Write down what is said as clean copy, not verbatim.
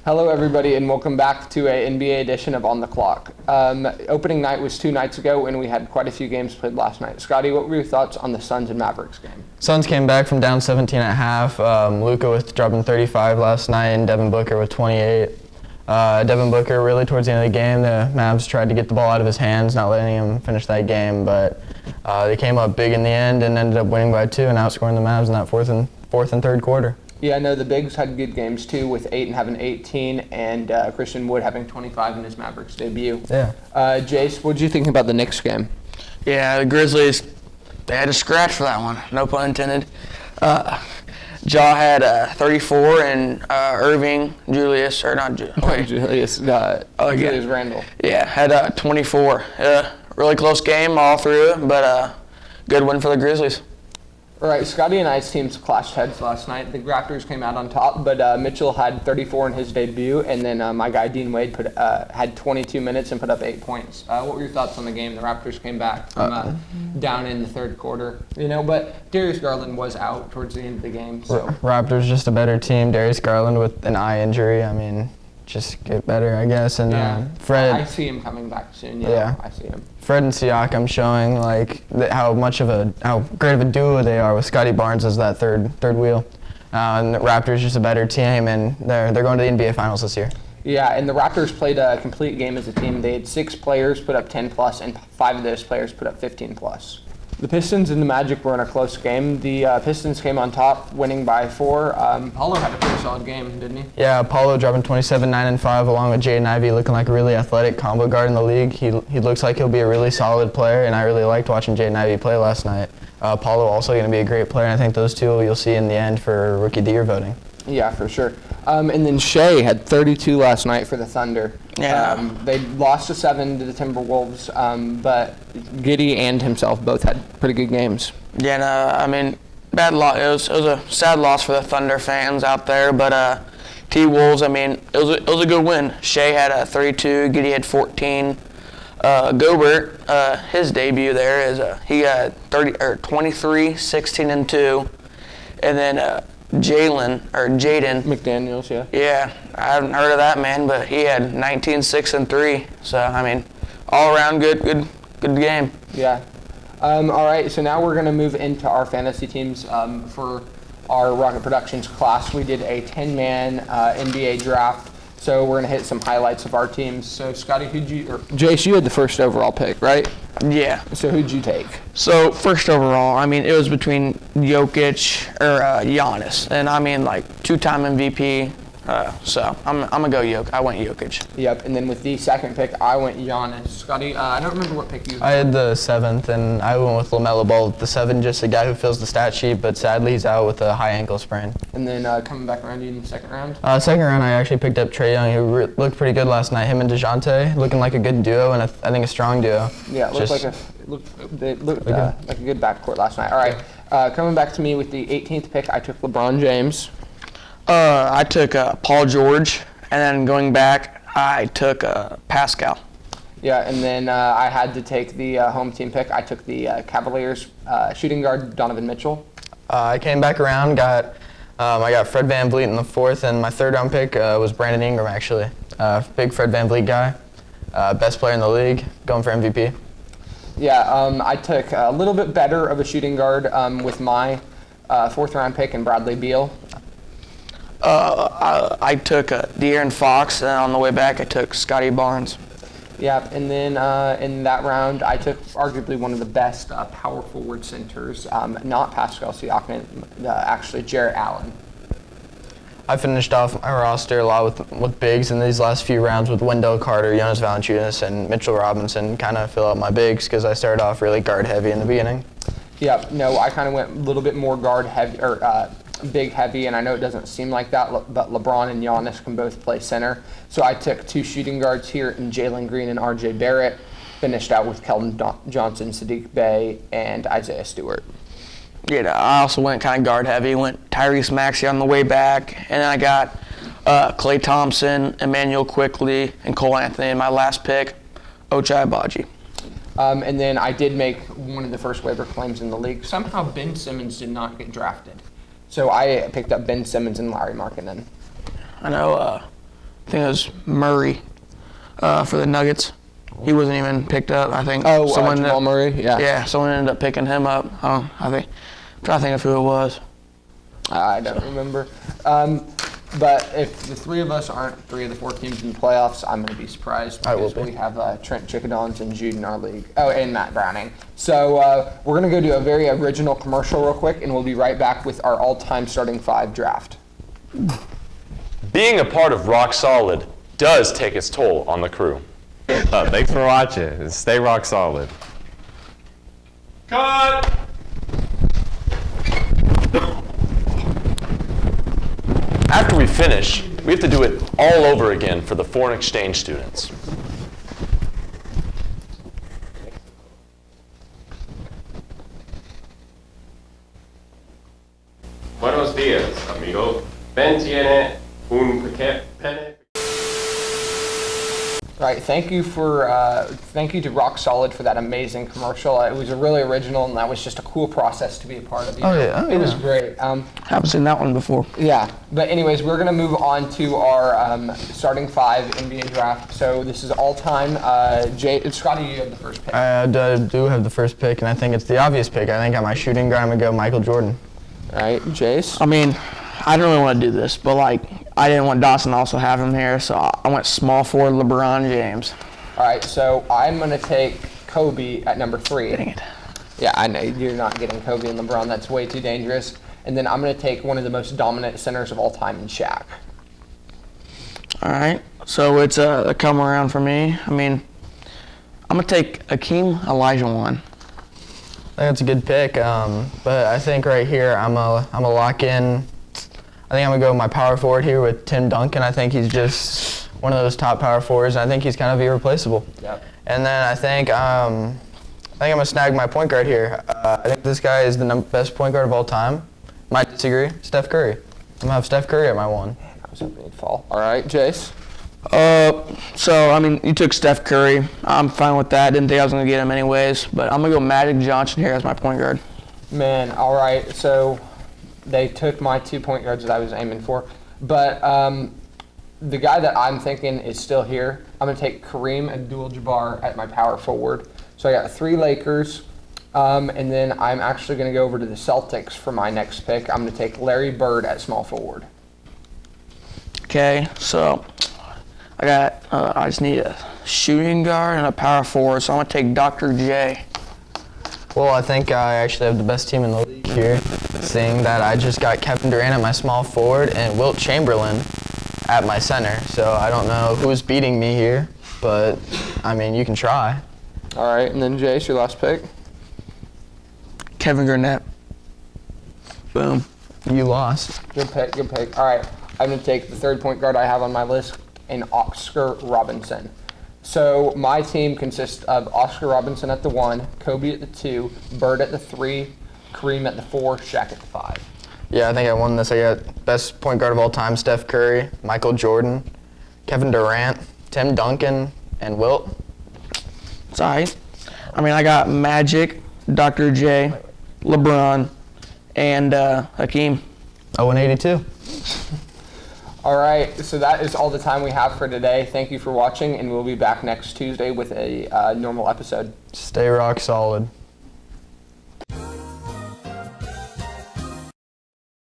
Hello, everybody, and welcome back to an NBA edition of On the Clock. Opening night was 2 nights ago, and we had quite a few games played last night. Scotty, what were your thoughts on the Suns and Mavericks game? Suns came back from down 17 at half. Luka with dropping 35 last night, and Devin Booker with 28. Devin Booker, really towards the end of the game, the Mavs tried to get the ball out of his hands, not letting him finish that game, but they came up big in the end and ended up winning by 2 and outscoring the Mavs in that fourth and third quarter. Yeah, no, the Bigs had good games too, with Ayton having 18 and Christian Wood having 25 in his Mavericks debut. Yeah. Jace, what did you think about the Knicks game? Yeah, the Grizzlies, they had a scratch for that one, no pun intended. Ja had 34 and Julius Randle. Yeah, had 24. Really close game all through it, but good win for the Grizzlies. All right, Scotty and I's teams clashed heads last night. The Raptors came out on top, but Mitchell had 34 in his debut, and then my guy Dean Wade had 22 minutes and put up 8 points. What were your thoughts on the game? The Raptors came back from down in the third quarter, but Darius Garland was out towards the end of the game. So Raptors just a better team. Darius Garland with an eye injury. I mean, just get better, I guess. And Fred. I see him coming back soon. Yeah, I see him. Fred and Siakam showing how great of a duo they are with Scotty Barnes as that third wheel. And the Raptors just a better team, and they're going to the NBA Finals this year. Yeah, and the Raptors played a complete game as a team. They had 6 players put up 10 plus, and 5 of those players put up 15 plus. The Pistons and the Magic were in a close game. The Pistons came on top, winning by 4. Paulo had a pretty solid game, didn't he? Yeah, Paulo dropping 27, 9, and 5, along with Jaden Ivey looking like a really athletic combo guard in the league. He looks like he'll be a really solid player, and I really liked watching Jaden Ivey play last night. Paulo also going to be a great player, and I think those two you'll see in the end for Rookie of the Year voting. Yeah, for sure. And then Shea had 32 last night for the Thunder. Yeah. They lost to 7 to the Timberwolves, but Giddey and himself both had pretty good games. Yeah, no, I mean, bad loss. It was a sad loss for the Thunder fans out there, but T-Wolves, I mean, it was a good win. Shea had 32, Giddey had 14. Gobert, his debut there is he got 23, 16, and 2, and then Jaden McDaniels, yeah. Yeah, I haven't heard of that man, but he had 19, 6, and 3. So I mean, all around good game. Yeah. All right, so now we're going to move into our fantasy teams. For our Rocket Productions class, we did a 10-man NBA draft. So we're going to hit some highlights of our teams. So Scotty, Jace, you had the first overall pick, right? Yeah. So who'd you take? So first overall, I mean, it was between Jokic or Giannis, and I mean like 2-time MVP. So I'm gonna go Jokic. I went Jokic. Yep. And then with the second pick, I went Giannis. Scotty, I don't remember what pick you had. I had the 7th, and I went with LaMelo Ball with the 7, just a guy who fills the stat sheet, but sadly he's out with a high ankle sprain. And then coming back around you in the second round? Second round, I actually picked up Trae Young, who looked pretty good last night. Him and DeJounte looking like a good duo, and I think a strong duo. Yeah, it looked like a good backcourt last night. All right, coming back to me with the 18th pick, I took LeBron James. I took Paul George, and then going back, I took Pascal. Yeah, and then I had to take the home team pick. I took the Cavaliers shooting guard Donovan Mitchell. I came back around, I got Fred VanVleet in the 4th, and my third round pick was Brandon Ingram, actually. Big Fred VanVleet guy, best player in the league, going for MVP. Yeah, I took a little bit better of a shooting guard with my 4th round pick in Bradley Beal. I took De'Aaron Fox, and on the way back, I took Scotty Barnes. Yeah, and then in that round, I took arguably one of the best power forward centers, not Pascal Siakam, actually Jarrett Allen. I finished off my roster a lot with bigs in these last few rounds with Wendell Carter, Jonas Valanciunas, and Mitchell Robinson, kind of fill out my bigs because I started off really guard heavy in the beginning. Yeah, no, I kind of went a little bit more guard heavy, or big heavy, and I know it doesn't seem like that, but LeBron and Giannis can both play center. So I took 2 shooting guards here in Jalen Green and RJ Barrett, finished out with Keldon Johnson, Sadiq Bey, and Isaiah Stewart. Yeah, I also went kind of guard heavy, went Tyrese Maxey on the way back, and then I got Klay Thompson, Emmanuel Quickley, and Cole Anthony in my last pick, Ochai Agbaji. And then I did make one of the first waiver claims in the league. Somehow Ben Simmons did not get drafted. So I picked up Ben Simmons and Larry Markkinen. I know I think it was Murray for the Nuggets. He wasn't even picked up. I think Jamal Murray. Yeah. Yeah, someone ended up picking him up. I'm trying to think of who it was. I don't remember. But if the three of us aren't three of the 4 teams in the playoffs, I'm going to be surprised I will because be. we have Trent Chickadons and Jude in our league. Oh, and Matt Browning. So we're going to go do a very original commercial real quick, and we'll be right back with our all-time starting 5 draft. Being a part of Rock Solid does take its toll on the crew. Thanks for watching, and stay rock solid. Cut! After we finish, we have to do it all over again for the foreign exchange students. Buenos días, amigo. Ben tiene un pene. All right, thank you to Rock Solid for that amazing commercial. It was really original, and that was just a cool process to be a part of. It was great. Haven't seen that one before. Yeah, but anyways, we're gonna move on to our starting 5 NBA draft. So this is all time. Scotty, you have the first pick. I do have the first pick, and I think it's the obvious pick. I think at my shooting guard, I'm going to go Michael Jordan. All right, Jace. I mean, I don't really want to do this, but I didn't want Dawson to also have him here, so I went small forward LeBron James. All right, so I'm gonna take Kobe at number 3. Dang it. Yeah, I know you're not getting Kobe and LeBron. That's way too dangerous. And then I'm gonna take one of the most dominant centers of all time in Shaq. All right, so it's a come around for me. I mean, I'm going to take Akeem Olajuwon. I think that's a good pick, but I think right here I'm a lock in. I think I'm gonna go with my power forward here with Tim Duncan. I think he's just one of those top power forwards, and I think he's kind of irreplaceable. Yep. And then I think I'm gonna snag my point guard here. I think this guy is the best point guard of all time. Might disagree. Steph Curry. I'm gonna have Steph Curry at my 1. I was hoping he'd fall. All right, Jace. So, I mean, you took Steph Curry. I'm fine with that. Didn't think I was going to get him anyways, but I'm going to go Magic Johnson here as my point guard. Man, all right. So they took my 2 point guards that I was aiming for, but the guy that I'm thinking is still here. I'm gonna take Kareem Abdul-Jabbar at my power forward. So I got 3 Lakers, and then I'm actually gonna go over to the Celtics for my next pick. I'm gonna take Larry Bird at small forward. Okay, so I just need a shooting guard and a power forward, so I'm going to take Dr. J. Well, I think I actually have the best team in the league here, seeing that I just got Kevin Durant at my small forward and Wilt Chamberlain at my center. So I don't know who's beating me here, but I mean, you can try. All right, and then Jace, your last pick. Kevin Garnett. Boom. You lost. Good pick, good pick. All right, I'm gonna take the 3rd point guard I have on my list, and Oscar Robinson. So my team consists of Oscar Robinson at the 1, Kobe at the 2, Bird at the 3, Kareem at the 4, Shaq at the 5. Yeah, I think I won this. I got best point guard of all time, Steph Curry, Michael Jordan, Kevin Durant, Tim Duncan, and Wilt. It's all right. I mean, I got Magic, Dr. J, LeBron, and Hakeem. 0-82. All right, so that is all the time we have for today. Thank you for watching, and we'll be back next Tuesday with a normal episode. Stay rock solid.